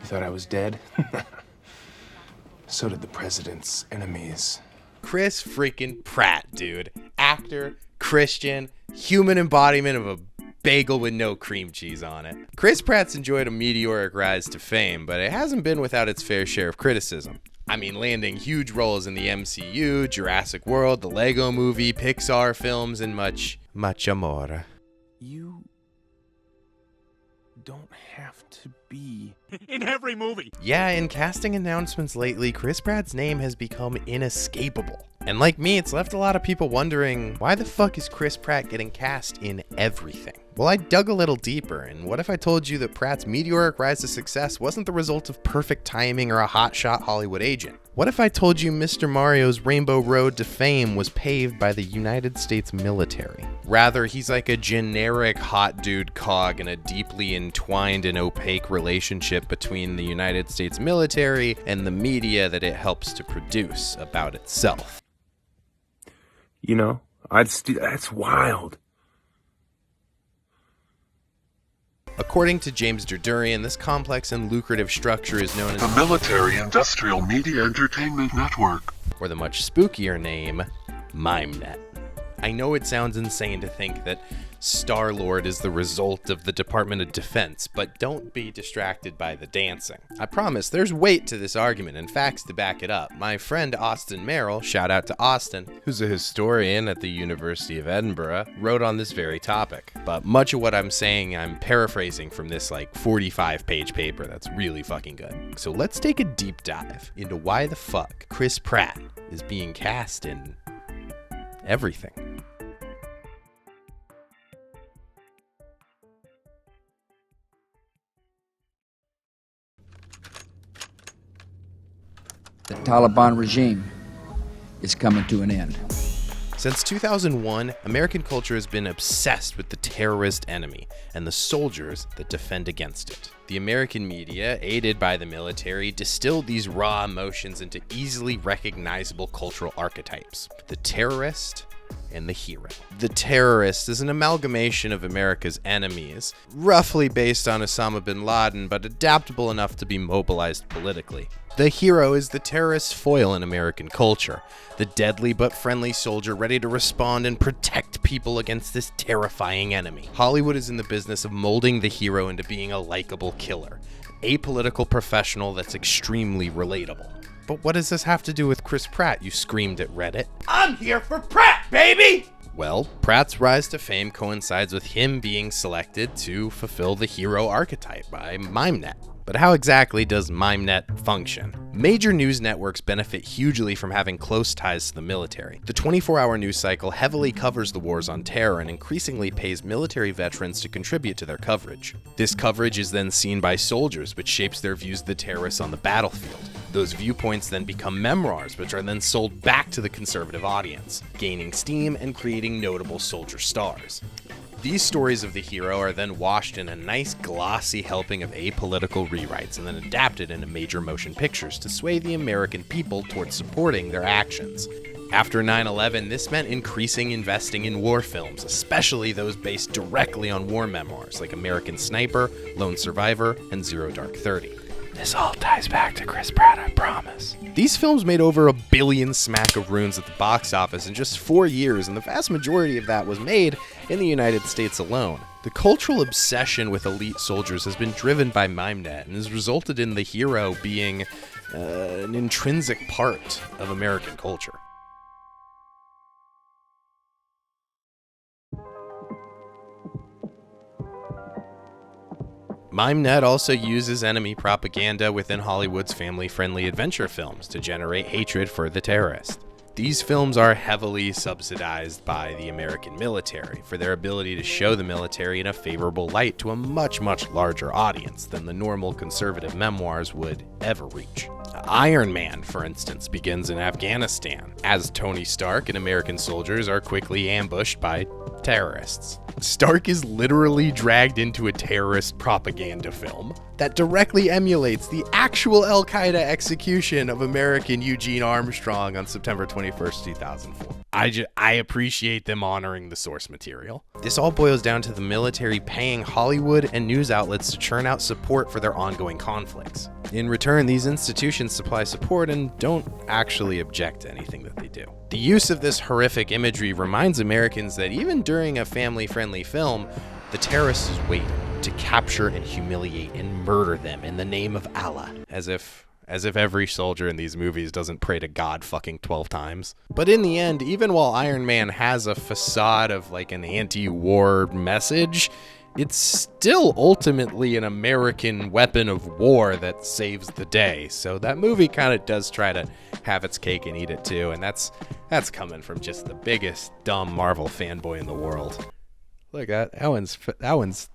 thought I was dead? So did the president's enemies. Chris freaking Pratt, dude. Actor, Christian, human embodiment of a bagel with no cream cheese on it. Chris Pratt's enjoyed a meteoric rise to fame, but it hasn't been without its fair share of criticism. I mean, landing huge roles in the MCU, Jurassic World, the Lego Movie, Pixar films, and much amore. You don't have to be in every movie. Yeah, in casting announcements lately, Chris Pratt's name has become inescapable. And like me, it's left a lot of people wondering, why the fuck is Chris Pratt getting cast in everything? Well, I dug a little deeper, and what if I told you that Pratt's meteoric rise to success wasn't the result of perfect timing or a hotshot Hollywood agent? What if I told you Mr. Mario's Rainbow Road to fame was paved by the United States military? Rather, he's like a generic hot dude cog in a deeply entwined and opaque relationship between the United States military and the media that it helps to produce about itself. You know, that's wild. According to James Derdurian, this complex and lucrative structure is known as the Military Industrial Media Entertainment Network, or the much spookier name, MimeNet. I know it sounds insane to think that Star-Lord is the result of the Department of Defense, but don't be distracted by the dancing. I promise there's weight to this argument and facts to back it up. My friend Austin Merrill, shout out to Austin, who's a historian at the University of Edinburgh, wrote on this very topic. But much of what I'm saying, I'm paraphrasing from this 45-page paper that's really fucking good. So let's take a deep dive into why the fuck Chris Pratt is being cast in everything. The Taliban regime is coming to an end. Since 2001, American culture has been obsessed with the terrorist enemy and the soldiers that defend against it. The American media, aided by the military, distilled these raw emotions into easily recognizable cultural archetypes: the terrorist and the hero. The terrorist is an amalgamation of America's enemies, roughly based on Osama bin Laden, but adaptable enough to be mobilized politically. The hero is the terrorist's foil in American culture, the deadly but friendly soldier ready to respond and protect people against this terrifying enemy. Hollywood is in the business of molding the hero into being a likable killer, apolitical professional that's extremely relatable. But what does this have to do with Chris Pratt, you screamed at Reddit? I'm here for Pratt, baby! Well, Pratt's rise to fame coincides with him being selected to fulfill the hero archetype by MimeNet. But how exactly does MimeNet function? Major news networks benefit hugely from having close ties to the military. The 24-hour news cycle heavily covers the wars on terror and increasingly pays military veterans to contribute to their coverage. This coverage is then seen by soldiers, which shapes their views of the terrorists on the battlefield. Those viewpoints then become memoirs, which are then sold back to the conservative audience, gaining steam and creating notable soldier stars. These stories of the hero are then washed in a nice glossy helping of apolitical rewrites and then adapted into major motion pictures to sway the American people towards supporting their actions. After 9/11, this meant increasing investing in war films, especially those based directly on war memoirs like American Sniper, Lone Survivor, and Zero Dark 30. This all ties back to Chris Pratt, I promise. These films made over $1 billion smackaroons at the box office in just 4 years, and the vast majority of that was made in the United States alone. The cultural obsession with elite soldiers has been driven by MimeNet and has resulted in the hero being an intrinsic part of American culture. MimeNet also uses enemy propaganda within Hollywood's family-friendly adventure films to generate hatred for the terrorist. These films are heavily subsidized by the American military for their ability to show the military in a favorable light to a much larger audience than the normal conservative memoirs would ever reach. Iron Man, for instance, begins in Afghanistan, as Tony Stark and American soldiers are quickly ambushed by terrorists. Stark is literally dragged into a terrorist propaganda film that directly emulates the actual Al-Qaeda execution of American Eugene Armstrong on September 21st, 2004. I appreciate them honoring the source material. This all boils down to the military paying Hollywood and news outlets to churn out support for their ongoing conflicts. In return, these institutions supply support and don't actually object to anything that they do. The use of this horrific imagery reminds Americans that even during a family-friendly film, the terrorists is waiting to capture and humiliate and murder them in the name of Allah, as if every soldier in these movies doesn't pray to God fucking 12 times. But in the end, even while Iron Man has a facade of like an anti-war message, it's still ultimately an American weapon of war that saves the day. So that movie kind of does try to have its cake and eat it too, and that's coming from just the biggest dumb Marvel fanboy in the world. Look, that one's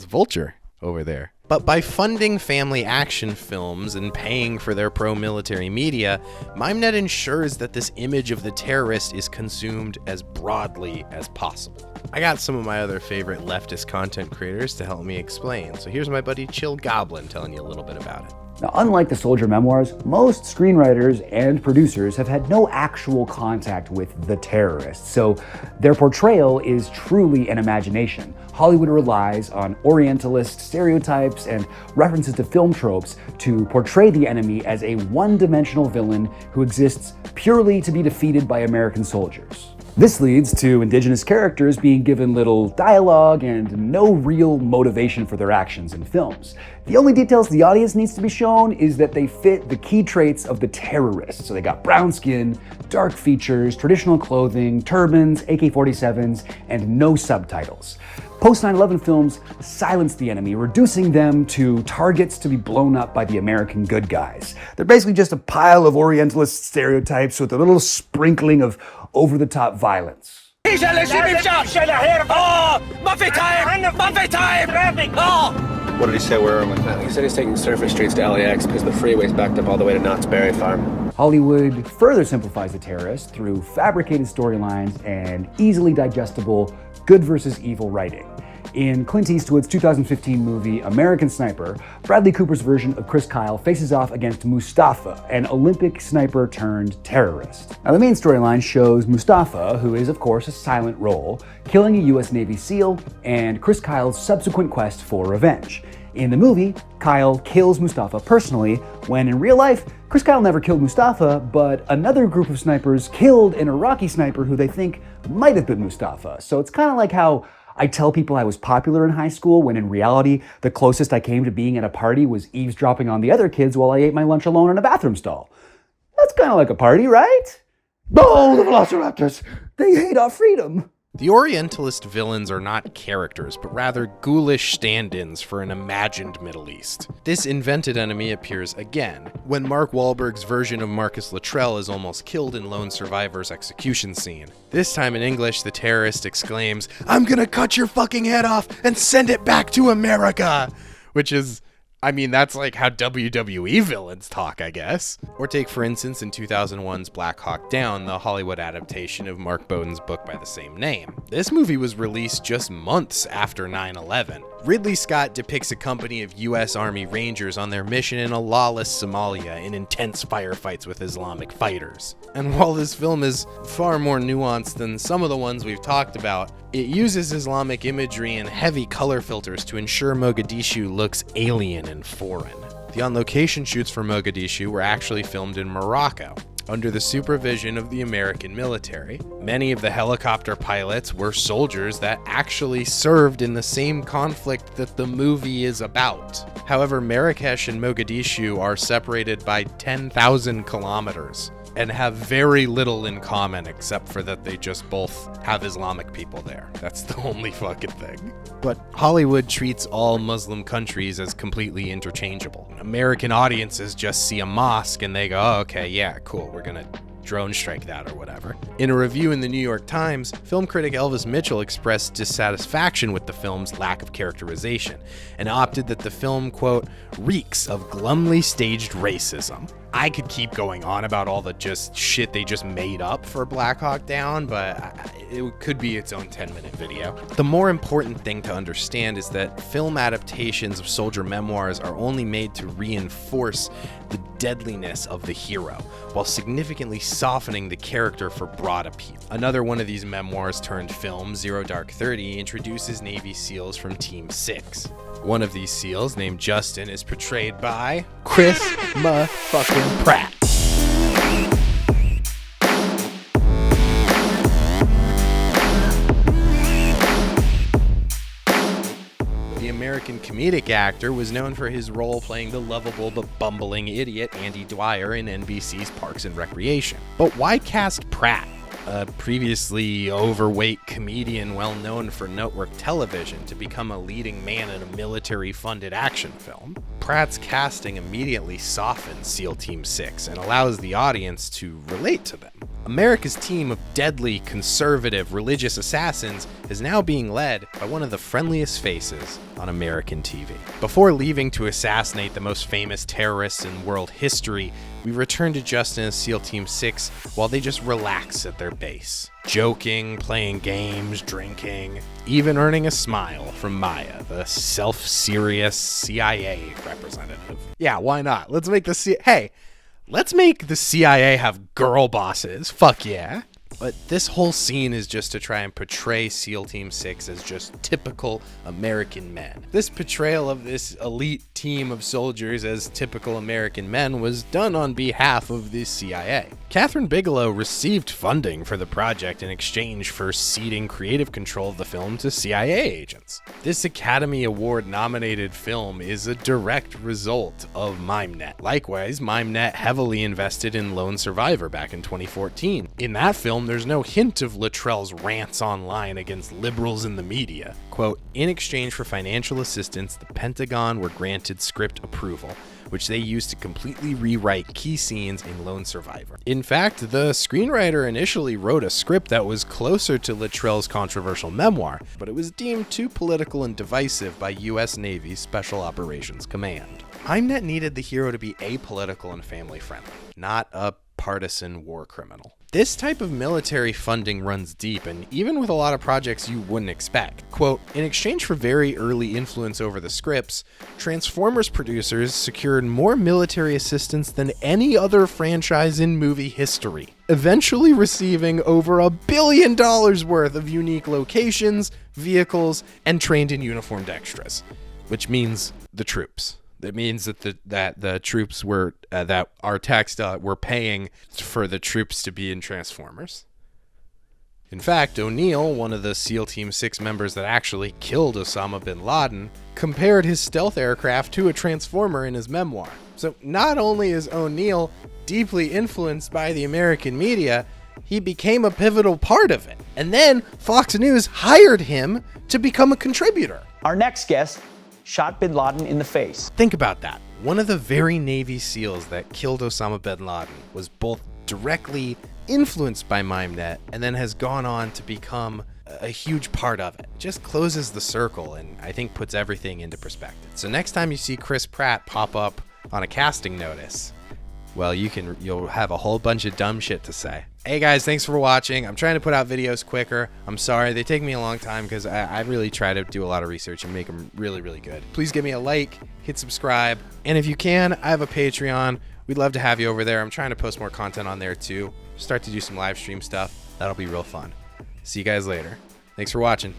Vulture over there. But by funding family action films and paying for their pro-military media, MimeNet ensures that this image of the terrorist is consumed as broadly as possible. I got some of my other favorite leftist content creators to help me explain, so here's my buddy Chill Goblin telling you a little bit about it. Now, unlike the soldier memoirs, most screenwriters and producers have had no actual contact with the terrorists, so their portrayal is truly an imagination. Hollywood relies on Orientalist stereotypes and references to film tropes to portray the enemy as a one-dimensional villain who exists purely to be defeated by American soldiers. This leads to indigenous characters being given little dialogue and no real motivation for their actions in films. The only details the audience needs to be shown is that they fit the key traits of the terrorists. So they got brown skin, dark features, traditional clothing, turbans, AK-47s, and no subtitles. Post 9/11 films silence the enemy, reducing them to targets to be blown up by the American good guys. They're basically just a pile of Orientalist stereotypes with a little sprinkling of over-the-top violence. What did he say where we went? He said he's taking surface streets to LAX because the freeway's backed up all the way to Knott's Berry Farm. Hollywood further simplifies the terrorists through fabricated storylines and easily digestible good versus evil writing. In Clint Eastwood's 2015 movie American Sniper, Bradley Cooper's version of Chris Kyle faces off against Mustafa, an Olympic sniper turned terrorist. Now, the main storyline shows Mustafa, who is of course a silent role, killing a US Navy SEAL, and Chris Kyle's subsequent quest for revenge. In the movie, Kyle kills Mustafa personally, when in real life, Chris Kyle never killed Mustafa, but another group of snipers killed an Iraqi sniper who they think might have been Mustafa. So it's kind of like how I tell people I was popular in high school when in reality, the closest I came to being at a party was eavesdropping on the other kids while I ate my lunch alone in a bathroom stall. That's kind of like a party, right? Oh, the Velociraptors! They hate our freedom! The Orientalist villains are not characters, but rather ghoulish stand-ins for an imagined Middle East. This invented enemy appears again, when Mark Wahlberg's version of Marcus Luttrell is almost killed in Lone Survivor's execution scene. This time in English, the terrorist exclaims, "I'm gonna cut your fucking head off and send it back to America!" Which is, I mean, that's like how WWE villains talk, I guess. Or take, for instance, in 2001's Black Hawk Down, the Hollywood adaptation of Mark Bowden's book by the same name. This movie was released just months after 9/11. Ridley Scott depicts a company of US Army Rangers on their mission in a lawless Somalia in intense firefights with Islamic fighters. And while this film is far more nuanced than some of the ones we've talked about, it uses Islamic imagery and heavy color filters to ensure Mogadishu looks alien and foreign. The on-location shoots for Mogadishu were actually filmed in Morocco, under the supervision of the American military. Many of the helicopter pilots were soldiers that actually served in the same conflict that the movie is about. However, Marrakesh and Mogadishu are separated by 10,000 kilometers and have very little in common except for that they just both have Islamic people there. That's the only fucking thing. But Hollywood treats all Muslim countries as completely interchangeable. American audiences just see a mosque and they go, oh, okay, yeah, cool, we're gonna drone strike that or whatever. In a review in the New York Times, film critic Elvis Mitchell expressed dissatisfaction with the film's lack of characterization and opted that the film, quote, reeks of glumly staged racism. I could keep going on about all the just shit they just made up for Black Hawk Down, but it could be its own 10-minute video. The more important thing to understand is that film adaptations of soldier memoirs are only made to reinforce the deadliness of the hero, while significantly softening the character for broad appeal. Another one of these memoirs turned film, Zero Dark 30, introduces Navy SEALs from Team 6. One of these SEALs, named Justin, is portrayed by Chris motherfucking Pratt. The American comedic actor was known for his role playing the lovable but bumbling idiot Andy Dwyer in NBC's Parks and Recreation. But why cast Pratt, a previously overweight comedian well known for network television, to become a leading man in a military-funded action film? Pratt's casting immediately softens SEAL Team 6 and allows the audience to relate to them. America's team of deadly, conservative, religious assassins is now being led by one of the friendliest faces on American TV. Before leaving to assassinate the most famous terrorists in world history, we return to Justin as SEAL Team 6 while they just relax at their base. Joking, playing games, drinking, even earning a smile from Maya, the self-serious CIA representative. Yeah, why not? Let's make let's make the CIA have girl bosses. Fuck yeah. But this whole scene is just to try and portray SEAL Team 6 as just typical American men. This portrayal of this elite team of soldiers as typical American men was done on behalf of the CIA. Catherine Bigelow received funding for the project in exchange for ceding creative control of the film to CIA agents. This Academy Award nominated film is a direct result of MimeNet. Likewise, MimeNet heavily invested in Lone Survivor back in 2014. In that film, there's no hint of Luttrell's rants online against liberals in the media. Quote, in exchange for financial assistance, the Pentagon were granted script approval, which they used to completely rewrite key scenes in Lone Survivor. In fact, the screenwriter initially wrote a script that was closer to Luttrell's controversial memoir, but it was deemed too political and divisive by US Navy Special Operations Command. MimeNet needed the hero to be apolitical and family-friendly, not a partisan war criminal. This type of military funding runs deep, and even with a lot of projects you wouldn't expect. Quote, in exchange for very early influence over the scripts, Transformers producers secured more military assistance than any other franchise in movie history, eventually receiving over $1 billion worth of unique locations, vehicles, and trained and uniformed extras, which means the troops. That means that the troops were that our tax were paying for the troops to be in Transformers. In fact, O'Neill, one of the SEAL Team 6 members that actually killed Osama bin Laden, compared his stealth aircraft to a Transformer in his memoir. So not only is O'Neill deeply influenced by the American media, he became a pivotal part of it. And then Fox News hired him to become a contributor. Our next guest shot bin Laden in the face. Think about that. One of the very Navy SEALs that killed Osama bin Laden was both directly influenced by MimeNet and then has gone on to become a huge part of it. Just closes the circle and I think puts everything into perspective. So next time you see Chris Pratt pop up on a casting notice, well, you'll have a whole bunch of dumb shit to say. Hey guys, thanks for watching. I'm trying to put out videos quicker. I'm sorry, they take me a long time because I really try to do a lot of research and make them really, really good. Please give me a like, hit subscribe, and if you can, I have a Patreon. We'd love to have you over there. I'm trying to post more content on there too. Start to do some live stream stuff. That'll be real fun. See you guys later. Thanks for watching.